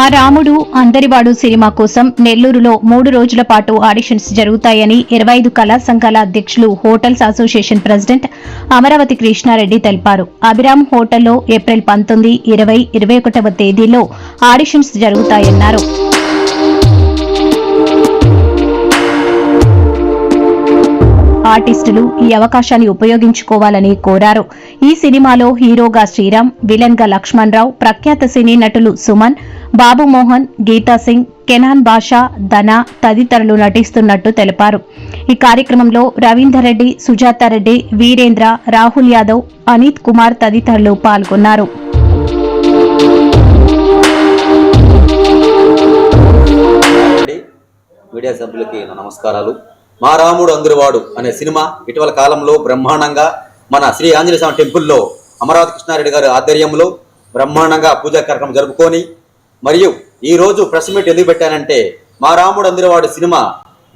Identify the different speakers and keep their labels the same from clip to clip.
Speaker 1: మా రాముడు అందరివాడు సినిమా కోసం నెల్లూరులో 3 రోజుల పాటు ఆడిషన్స్ జరుగుతాయని 25 కళా సంఘాల అధ్యక్షులు hotels association president Amaravati Krishnareddy తెలిపారు. అభిరామ్ హోటల్లో ఏప్రిల్ 19, 20, 21వ తేదీల్లో ఆడిషన్స్ జరుగుతాయన్నారు. ఆర్టిస్టులు ఈ అవకాశాన్ని ఉపయోగించుకోవాలని కోరారు. ఈ సినిమాలో హీరోగా శ్రీరామ్, విలన్ గా లక్ష్మణ్ రావు, ప్రఖ్యాత సినీ నటులు సుమన్, బాబు మోహన్, గీతా సింగ్, కెనాన్ బాషా, ధన తదితరులు నటిస్తున్నట్టు తెలిపారు. ఈ కార్యక్రమంలో రవీందర్ రెడ్డి, సుజాతారెడ్డి, వీరేంద్ర, రాహుల్ యాదవ్, అనిత్ కుమార్ తదితరులు పాల్గొన్నారు.
Speaker 2: మీడియా సభ్యులకి నమస్కారాలు. మా రాముడు అందరివాడు అనే సినిమా ఇటీవల కాలంలో బ్రహ్మాండంగా మన శ్రీ ఆంజనేయ స్వామి టెంపుల్లో అమరావతి కృష్ణారెడ్డి గారి ఆధ్వర్యంలో బ్రహ్మాండంగా పూజా కార్యక్రమం జరుపుకొని, మరియు ఈ రోజు ప్రెస్ మీట్ ఎందుకు పెట్టానంటే, మా రాముడు అందరివాడు సినిమా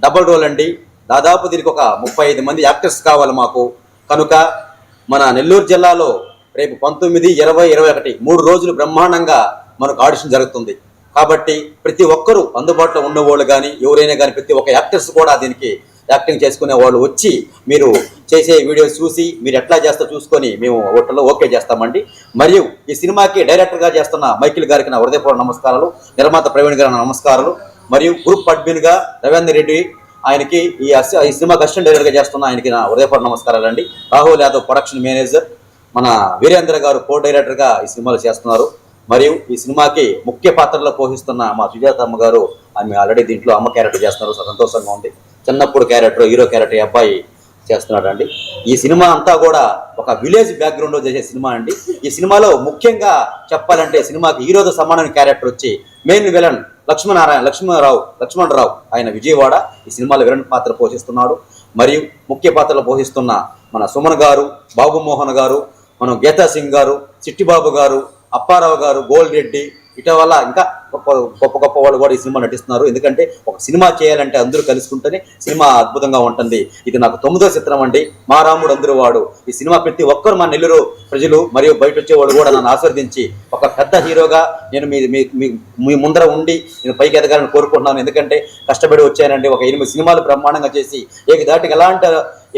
Speaker 2: డబుల్ రోల్ అండి. దాదాపు దీనికి ఒక 35 మంది యాక్టర్స్ కావాలి మాకు. కనుక మన నెల్లూరు జిల్లాలో రేపు 19, 20, 21 3 రోజులు బ్రహ్మాండంగా మనకు ఆడిషన్ జరుగుతుంది. కాబట్టి ప్రతి ఒక్కరూ అందుబాటులో ఉన్నవాళ్ళు కానీ ఎవరైనా కానీ ప్రతి ఒక్క యాక్టర్స్ కూడా దీనికి యాక్టింగ్ చేసుకునే వాళ్ళు వచ్చి మీరు చేసే వీడియోస్ చూసి మీరు ఎట్లా చేస్తారో చూసుకొని మేము హోటల్లో ఓకే చేస్తామండి. మరియు ఈ సినిమాకి డైరెక్టర్గా చేస్తున్న మైకిల్ గారికి నా హృదయపూర్వక నమస్కారాలు, నిర్మాత ప్రవీణ్ గారి నమస్కారాలు, మరియు గ్రూప్ అడ్మిన్గా రవీందర్ రెడ్డి ఆయనకి ఈ సినిమాకి అసిస్టెంట్ డైరెక్టర్గా చేస్తున్న ఆయనకి నా హృదయపూర్వక నమస్కారాలు అండి. రాహుల్ యాదవ్ ప్రొడక్షన్ మేనేజర్, మన వీరేంద్ర గారు కో డైరెక్టర్గా ఈ సినిమాలో చేస్తున్నారు. మరియు ఈ సినిమాకి ముఖ్య పాత్రలో పోషిస్తున్న మా సుజాతమ్మ గారు, ఆమె ఆల్రెడీ దీంట్లో అమ్మ క్యారెక్టర్ చేస్తున్నారు. సంతోషంగా ఉంది. చిన్నప్పుడు క్యారెక్టర్, హీరో క్యారెక్టర్ అబ్బాయి చేస్తున్నాడు అండి. ఈ సినిమా అంతా కూడా ఒక విలేజ్ బ్యాక్గ్రౌండ్లో చేసే సినిమా అండి. ఈ సినిమాలో ముఖ్యంగా చెప్పాలంటే సినిమాకి హీరోతో సమానమైన క్యారెక్టర్ వచ్చి మెయిన్ విలన్ లక్ష్మణరావు ఆయన విజయవాడ ఈ సినిమాలో విలన్ పాత్ర పోషిస్తున్నాడు. మరియు ముఖ్య పాత్రలో పోషిస్తున్న మన సుమన్ గారు, బాబు మోహన్ గారు, మనం గీతా సింగ్ గారు, చిట్టిబాబు గారు, అప్పారావు గారు, గోల్డ్ రెడ్డి, ఇటీవల ఇంకా గొప్ప వాళ్ళు కూడా ఈ సినిమా నటిస్తున్నారు. ఎందుకంటే ఒక సినిమా చేయాలంటే అందరూ కలుసుకుంటేనే సినిమా అద్భుతంగా ఉంటుంది. ఇది నాకు 9వ చిత్రం అండి, మా రాముడు అందరివాడు. ఈ సినిమా ప్రతి ఒక్కరు మా నెల్లూరు ప్రజలు మరియు బయట వచ్చేవాళ్ళు కూడా నన్ను ఆస్వాదించి ఒక పెద్ద హీరోగా నేను మీ ముందర ఉండి నేను పైకి ఎదగాలని కోరుకుంటున్నాను. ఎందుకంటే కష్టపడి వచ్చానండి. ఒక 8 సినిమాలు బ్రహ్మాండంగా చేసి ఏకదాటికి ఎలాంటి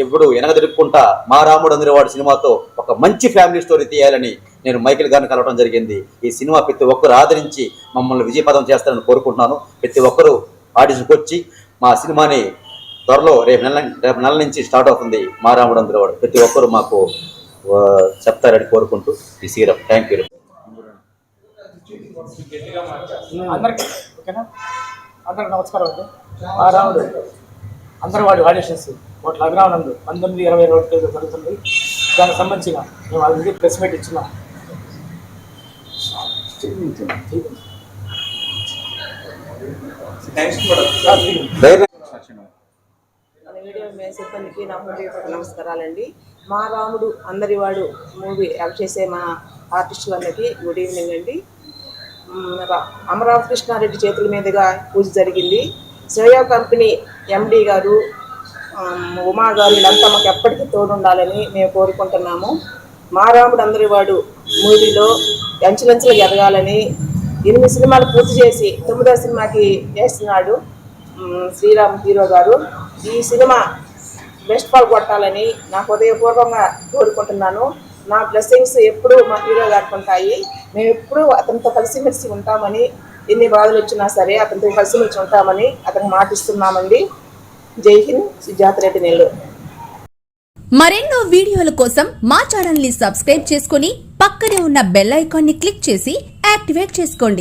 Speaker 2: ఎప్పుడు వెనకదిరుక్కుంటా మా రాముడు అందరివాడు సినిమాతో ఒక మంచి ఫ్యామిలీ స్టోరీ తీయాలని నేను మైకిల్ గారిని కలవడం జరిగింది. ఈ సినిమా ప్రతి ఒక్కరు ఆదరించి మమ్మల్ని విజయపదం చేస్తారని కోరుకుంటున్నాను. ప్రతి ఒక్కరూ ఆడిషన్కి వచ్చి మా సినిమాని త్వరలో రేపు నెల నుంచి స్టార్ట్ అవుతుంది. మా రాముడు అందరివాడు ప్రతి ఒక్కరు మాకు చెప్తారని కోరుకుంటూ ఈ సీరం. Thank you.
Speaker 3: అందరికి నమస్కారం అండి. మా రాముడు అందరివాడు ఆడిషన్స్ హోటల్ అభిరామ్ నందు 19, 20 జరుగుతుంది. దానికి సంబంధించిన మేము వాళ్ళకి ప్రెస్ మీట్ ఇచ్చినాం.
Speaker 4: వీడియో సిబ్బందికి నా హృదయపూర్వక నమస్కారాలండి. మా రాముడు అందరివాడు మూవీ యాక్ట్ చేసే మా ఆర్టిస్టులందరికీ గుడ్ ఈవినింగ్ అండి. అమరావతి కృష్ణారెడ్డి చేతుల మీదుగా పూజ జరిగింది. శ్రేయా కంపెనీ ఎండి గారు, ఉమా గారు వీళ్ళంతా మాకు ఎప్పటికీ తోడుండాలని మేము కోరుకుంటున్నాము. మా రాముడు అందరివాడు మూవీలో అంచులంచులుగా ఎదగాలని 8 సినిమాలు పూర్తి చేసి 9వ సినిమాకి చేస్తున్నాడు శ్రీరామ్ హీరో గారు. ఈ సినిమా బెస్ట్ పాల్ కొట్టాలని నా హృదయపూర్వకంగా కోరుకుంటున్నాను. నా బ్లెస్సింగ్స్ ఎప్పుడూ మా హీరో గారికి ఉంటాయి. మేము ఎప్పుడూ అతనితో కలిసిమెలిసి ఉంటామని, ఎన్ని బాధలు వచ్చినా సరే అతనితో కలిసిమెలిసి ఉంటామని అతనికి మాటిస్తున్నామండి. జై హింద్. సుజాతారెడ్డి, నెల్లూరు.
Speaker 5: మరెన్నో వీడియోల కోసం మా ఛానల్ ని సబ్స్క్రైబ్ చేసుకుని పక్కనే ఉన్న బెల్ ఐకాన్ ని క్లిక్ చేసి యాక్టివేట్ చేసుకోండి.